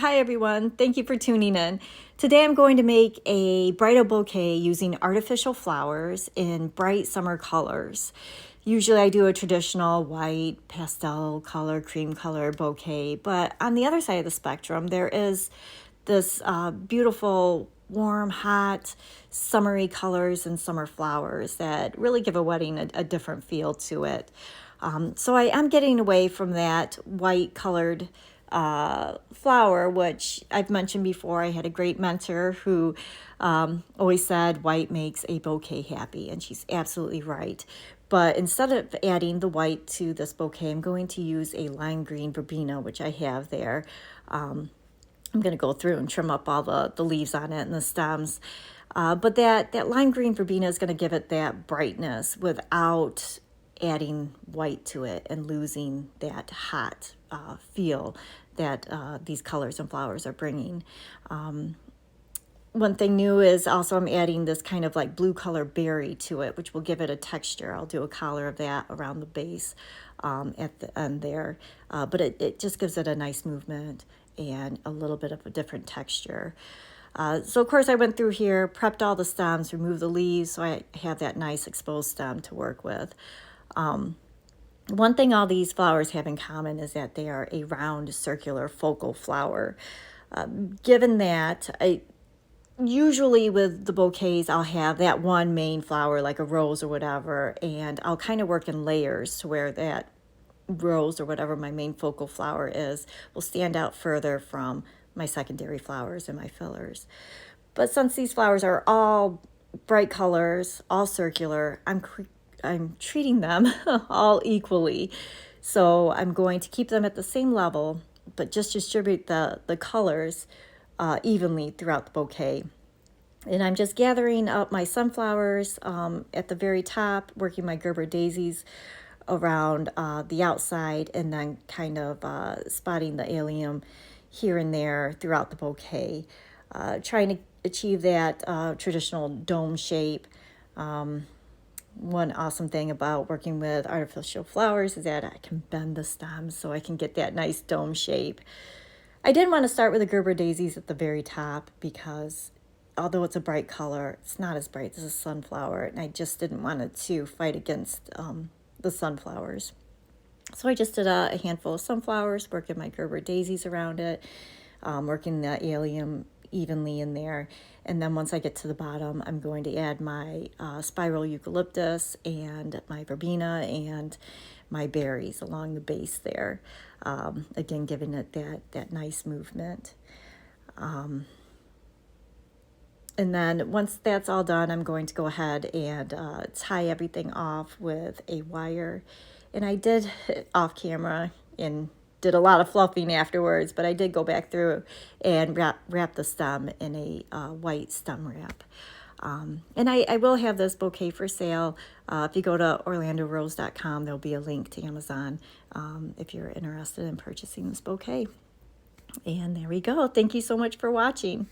Hi everyone, thank you for tuning in. Today I'm going to make a bridal bouquet using artificial flowers in bright summer colors. Usually I do a traditional white, pastel color, cream color bouquet, but on the other side of the spectrum there is this beautiful, warm, hot, summery colors and summer flowers that really give a wedding a different feel to it. So I am getting away from that white colored flower, which I've mentioned before. I had a great mentor who always said white makes a bouquet happy, and she's absolutely right. But instead of adding the white to this bouquet, I'm going to use a lime green verbena, which I have there. I'm going to go through and trim up all the leaves on it and the stems. But that lime green verbena is going to give it that brightness without adding white to it and losing that hot feel that these colors and flowers are bringing. One thing new is also I'm adding this kind of like blue color berry to it, which will give it a texture. I'll do a collar of that around the base at the end there. But it just gives it a nice movement and a little bit of a different texture. So of course I went through here, prepped all the stems, removed the leaves, so I have that nice exposed stem to work with. One thing all these flowers have in common is that they are a round, circular, focal flower. Given that, usually with the bouquets, I'll have that one main flower, like a rose or whatever, and I'll kind of work in layers to where that rose or whatever my main focal flower is will stand out further from my secondary flowers and my fillers. But since these flowers are all bright colors, all circular, I'm treating them all equally. So I'm going to keep them at the same level, but just distribute the colors evenly throughout the bouquet. And I'm just gathering up my sunflowers at the very top, working my Gerber daisies around the outside, and then kind of spotting the allium here and there throughout the bouquet. Trying to achieve that traditional dome shape. One awesome thing about working with artificial flowers is that I can bend the stems so I can get that nice dome shape. I did want to start with the Gerber daisies at the very top because although it's a bright color, it's not as bright as a sunflower, and I just didn't want it to fight against the sunflowers. So I just did a handful of sunflowers, working my Gerber daisies around it, working the allium evenly in there. And then once I get to the bottom, I'm going to add my spiral eucalyptus and my verbena and my berries along the base there. Again, giving it that nice movement. And then once that's all done, I'm going to go ahead and tie everything off with a wire. And I did off camera and did a lot of fluffing afterwards, but I did go back through and wrap the stem in a white stem wrap. And I will have this bouquet for sale. If you go to orlandorose.com, there'll be a link to Amazon if you're interested in purchasing this bouquet. And there we go. Thank you so much for watching.